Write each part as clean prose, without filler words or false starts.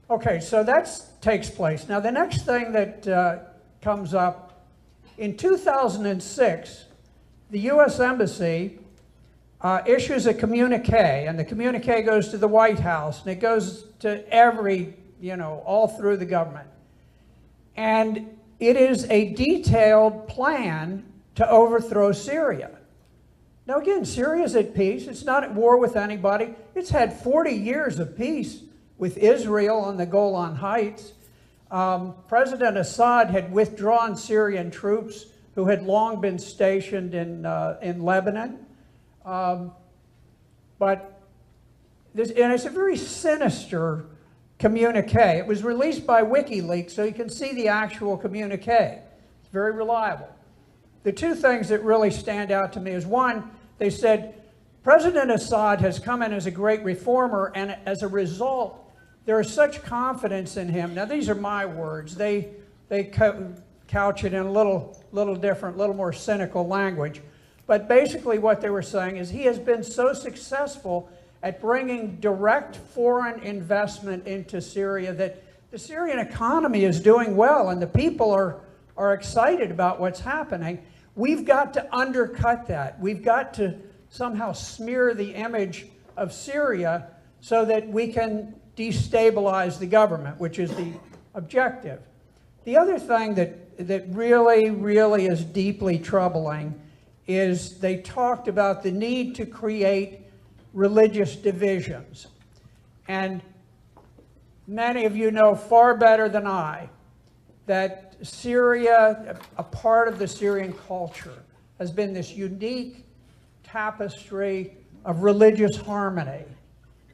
Okay, so that takes place. Now the next thing that comes up, in 2006, the U.S. Embassy issues a communique, and the communique goes to the White House, and it goes to every, all through the government. And it is a detailed plan to overthrow Syria. Now again, Syria is at peace. It's not at war with anybody. It's had 40 years of peace with Israel on the Golan Heights. President Assad had withdrawn Syrian troops who had long been stationed in Lebanon. And it's a very sinister communique. It was released by WikiLeaks, so you can see the actual communique. It's very reliable. The two things that really stand out to me is, one, they said, President Assad has come in as a great reformer, and as a result, there is such confidence in him. Now, these are my words. They couch it in a little different, little more cynical language. But basically what they were saying is he has been so successful at bringing direct foreign investment into Syria that the Syrian economy is doing well and the people are excited about what's happening. We've got to undercut that. We've got to somehow smear the image of Syria so that we can destabilize the government, which is the objective. The other thing that really is deeply troubling is they talked about the need to create religious divisions. And many of you know far better than I that Syria, a part of the Syrian culture, has been this unique tapestry of religious harmony,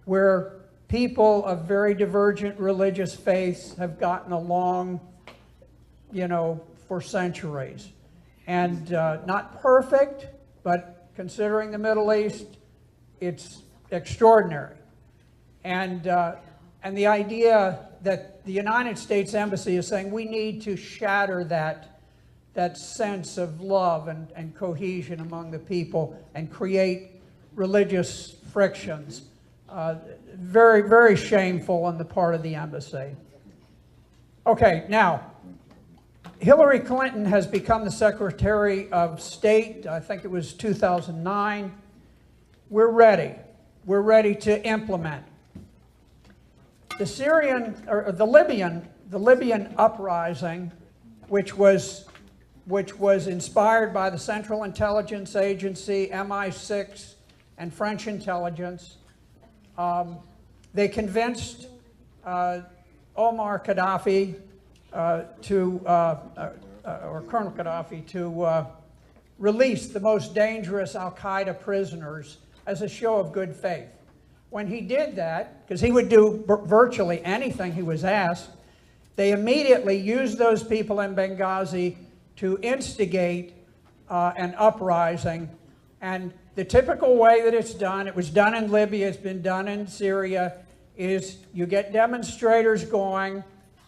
where people of very divergent religious faiths have gotten along, for centuries. And not perfect, but considering the Middle East, it's extraordinary. And the idea that the United States Embassy is saying we need to shatter that sense of love and cohesion among the people and create religious frictions. Very shameful on the part of the embassy. Okay, now, Hillary Clinton has become the Secretary of State. I think it was 2009. We're ready. We're ready to implement. The Libyan uprising, which was inspired by the Central Intelligence Agency, MI6, and French intelligence. They convinced Omar Gaddafi or Colonel Gaddafi to release the most dangerous al-Qaeda prisoners as a show of good faith. When he did that, because he would do virtually anything he was asked, they immediately used those people in Benghazi to instigate an uprising. And the typical way that it's done, it was done in Libya, it's been done in Syria, is you get demonstrators going,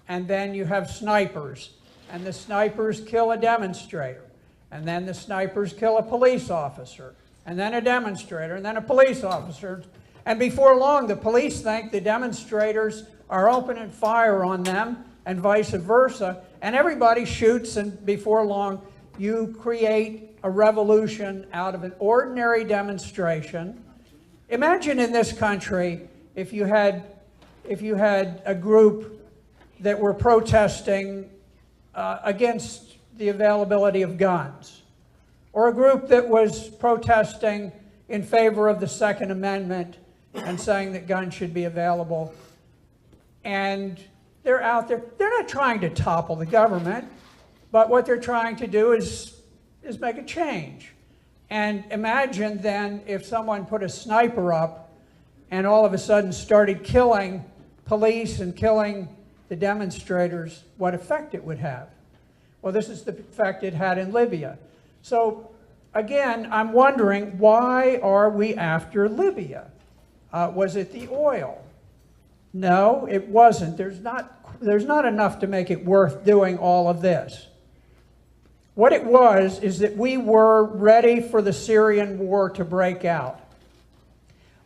and then you have snipers. And the snipers kill a demonstrator. And then the snipers kill a police officer. And then a demonstrator, and then a police officer. And before long, the police think the demonstrators are opening fire on them, and vice versa. And everybody shoots, and before long, you create a revolution out of an ordinary demonstration. Imagine in this country if you had a group that were protesting against the availability of guns, or a group that was protesting in favor of the Second Amendment and saying that guns should be available. And they're out there. They're not trying to topple the government, but what they're trying to do is make a change. And imagine then if someone put a sniper up and all of a sudden started killing police and killing the demonstrators, what effect it would have. Well, this is the effect it had in Libya. So again, I'm wondering, why are we after Libya? Was it the oil? No, it wasn't. There's not enough to make it worth doing all of this. What it was is that we were ready for the Syrian war to break out.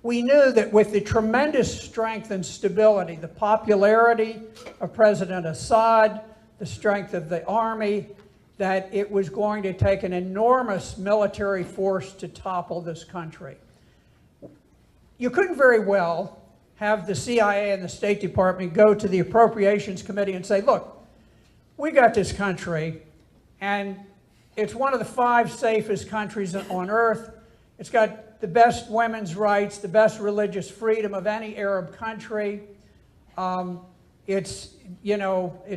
We knew that with the tremendous strength and stability, the popularity of President Assad, the strength of the army, that it was going to take an enormous military force to topple this country. You couldn't very well have the CIA and the State Department go to the Appropriations Committee and say, look, we got this country, and it's one of the 5 safest countries on earth. It's got the best women's rights, the best religious freedom of any Arab country. It's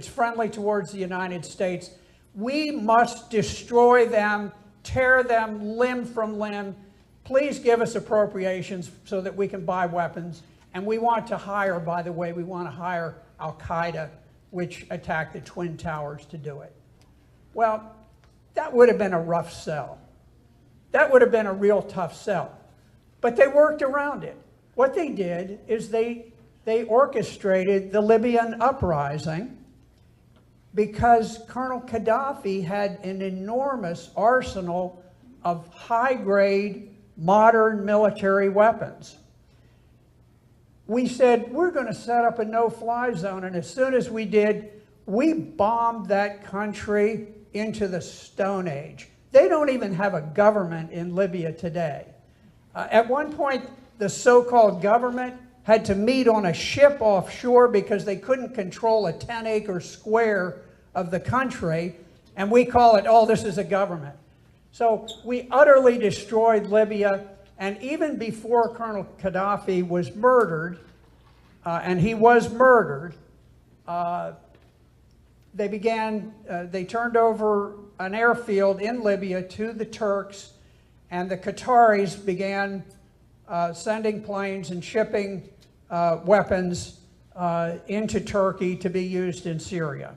friendly towards the United States. We must destroy them, tear them limb from limb. Please give us appropriations so that we can buy weapons. And we want to hire, by the way, we want to hire Al-Qaeda, which attacked the Twin Towers, to do it. Well, that would have been a rough sell. That would have been a real tough sell. But they worked around it. What they did is they orchestrated the Libyan uprising because Colonel Gaddafi had an enormous arsenal of high-grade, modern military weapons. We said, we're going to set up a no-fly zone, and as soon as we did, we bombed that country into the Stone Age. They don't even have a government in Libya today. At one point, the so-called government had to meet on a ship offshore because they couldn't control a 10-acre square of the country, and we call it, oh, this is a government. So we utterly destroyed Libya, and even before Colonel Gaddafi was murdered, and he was murdered, they turned over an airfield in Libya to the Turks, and the Qataris began sending planes and shipping weapons into Turkey to be used in Syria.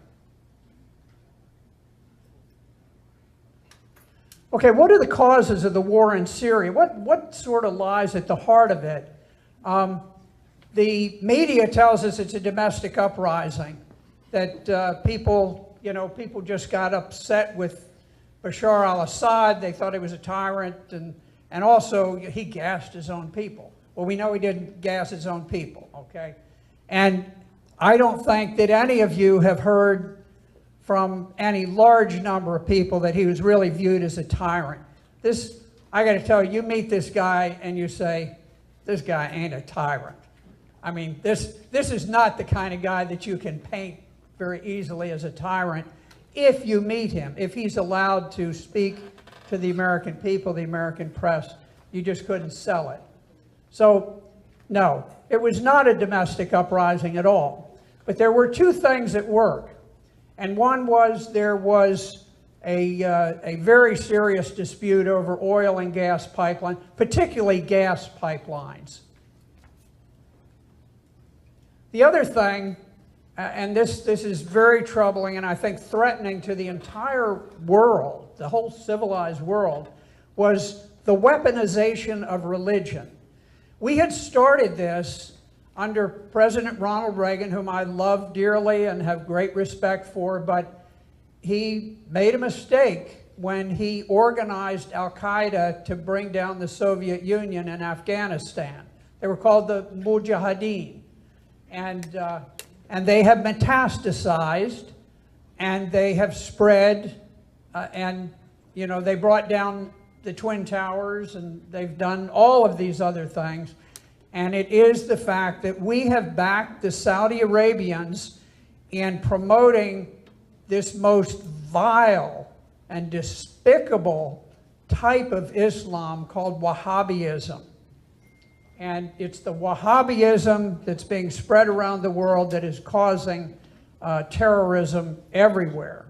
Okay, what are the causes of the war in Syria? What sort of lies at the heart of it? The media tells us it's a domestic uprising, that people just got upset with Bashar al-Assad. They thought he was a tyrant, and also he gassed his own people. Well, we know he didn't gas his own people, okay? And I don't think that any of you have heard from any large number of people that he was really viewed as a tyrant. I got to tell you, you meet this guy and you say, this guy ain't a tyrant. I mean, this is not the kind of guy that you can paint very easily as a tyrant if you meet him, if he's allowed to speak to the American people, the American press. You just couldn't sell it. So, no, it was not a domestic uprising at all. But there were 2 things at work. And one was there was a very serious dispute over oil and gas pipelines, particularly gas pipelines. The other thing, and this is very troubling and I think threatening to the entire world, the whole civilized world, was the weaponization of religion. We had started this under President Ronald Reagan, whom I love dearly and have great respect for, but he made a mistake when he organized Al-Qaeda to bring down the Soviet Union in Afghanistan. They were called the Mujahideen. And they have metastasized, and they have spread, and they brought down the Twin Towers, and they've done all of these other things. And it is the fact that we have backed the Saudi Arabians in promoting this most vile and despicable type of Islam called Wahhabism. And it's the Wahhabism that's being spread around the world that is causing terrorism everywhere.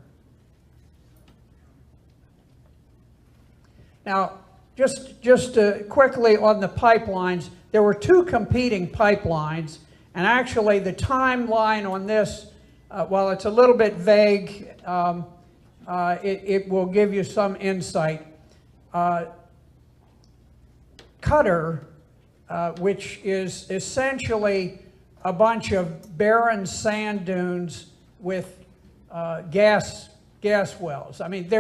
Now, just quickly on the pipelines, there were 2 competing pipelines, and actually the timeline on this, while it's a little bit vague, it will give you some insight. Qatar, which is essentially a bunch of barren sand dunes with gas wells. I mean,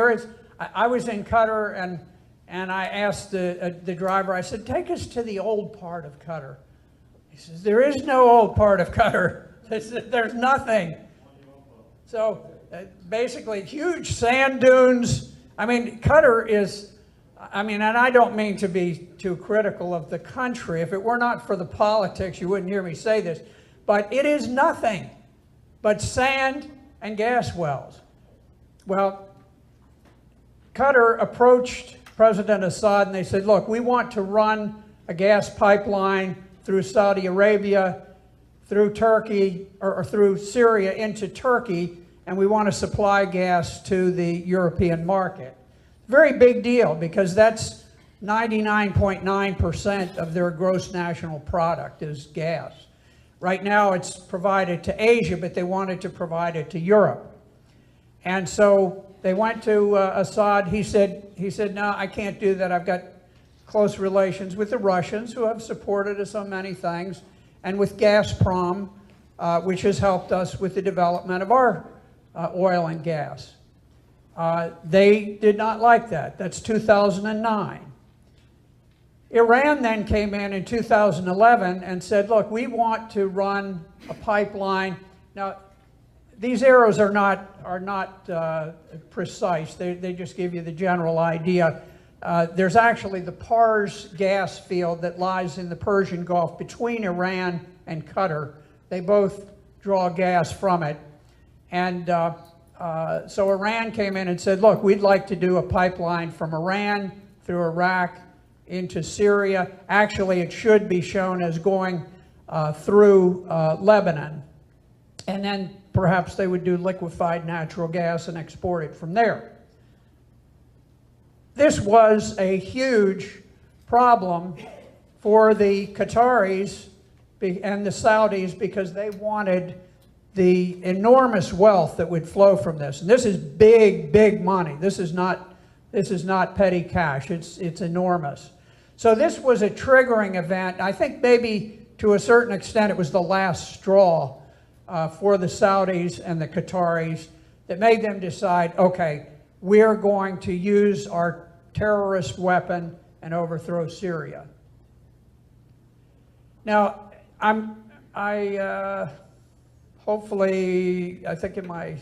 I was in Qatar, and And I asked the driver, I said, take us to the old part of Qatar. He says, there is no old part of Qatar. There's nothing. So basically, huge sand dunes. I mean, Qatar is, and I don't mean to be too critical of the country. If it were not for the politics, you wouldn't hear me say this. But it is nothing but sand and gas wells. Well, Qatar approached President Assad and they said, look, we want to run a gas pipeline through Saudi Arabia, through Turkey, or through Syria into Turkey, and we want to supply gas to the European market. Very big deal, because that's 99.9% of their gross national product is gas. Right now it's provided to Asia, but they wanted to provide it to Europe. And so they went to Assad. He said, no, I can't do that. I've got close relations with the Russians, who have supported us on many things, and with Gazprom, which has helped us with the development of our oil and gas. They did not like that. That's 2009. Iran then came in 2011 and said, look, we want to run a pipeline. Now, these arrows are not precise. They just give you the general idea. There's actually the Pars gas field that lies in the Persian Gulf between Iran and Qatar. They both draw gas from it. And so Iran came in and said, look, we'd like to do a pipeline from Iran through Iraq into Syria. Actually, it should be shown as going through Lebanon. And then perhaps they would do liquefied natural gas and export it from there. This was a huge problem for the Qataris and the Saudis, because they wanted the enormous wealth that would flow from this. And this is big, big money. This is not petty cash. It's enormous. So this was a triggering event. I think maybe to a certain extent it was the last straw for the Saudis and the Qataris that made them decide, okay, we're going to use our terrorist weapon and overthrow Syria. Now, hopefully, I think in my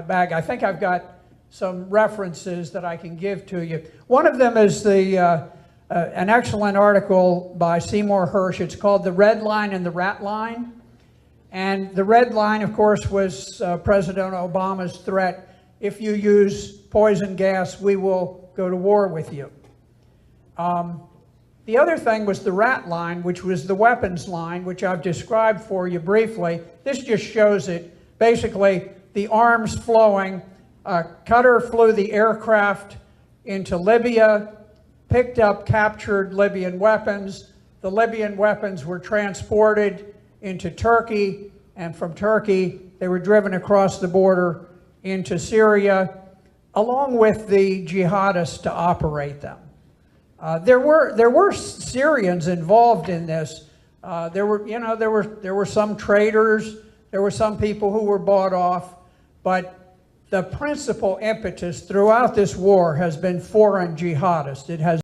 bag, I think I've got some references that I can give to you. One of them is an excellent article by Seymour Hersh. It's called The Red Line and the Rat Line. And the red line, of course, was President Obama's threat: if you use poison gas, we will go to war with you. The other thing was the rat line, which was the weapons line, which I've described for you briefly. This just shows it. Basically, the arms flowing. Qatar flew the aircraft into Libya, picked up captured Libyan weapons. The Libyan weapons were transported into Turkey, and from Turkey they were driven across the border into Syria, along with the jihadists to operate them. There were Syrians involved in this. There were some traitors. There were some people who were bought off, but the principal impetus throughout this war has been foreign jihadists. It has